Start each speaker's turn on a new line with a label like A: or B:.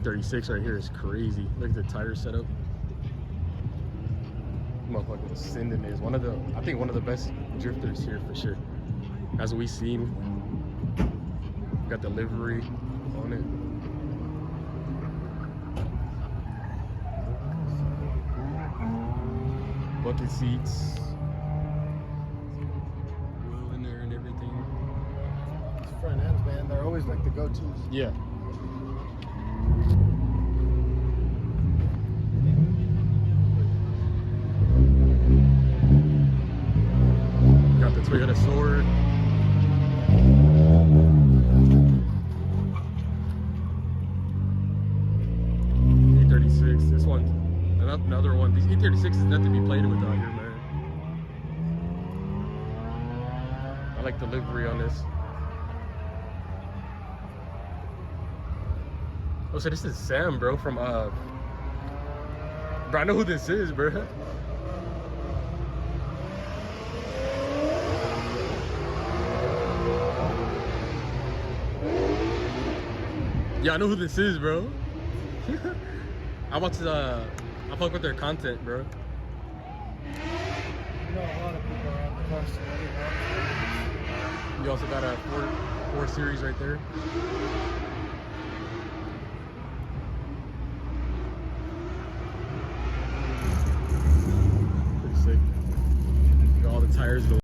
A: 36 right here is crazy. Look at the tire setup. Motherfucking Sinden is I think one of the best drifters here for sure. As we seen, got the livery on it. Bucket seats, wheel in there and everything.
B: These front ends, man, they're always like the go-tos.
A: Yeah. Got the Toyota Sword. E36. This one, another one. These E36 is nothing to be played with out here, man. I like the livery on this. Oh, so this is Sam, bro, from bro, I know who this is, bro. Yeah, I know who this is, bro. I fuck with their content, bro.
B: You know, a lot of people are on the bus.
A: You also got a 4 Series right there. Pretty sick. Got all the tires going.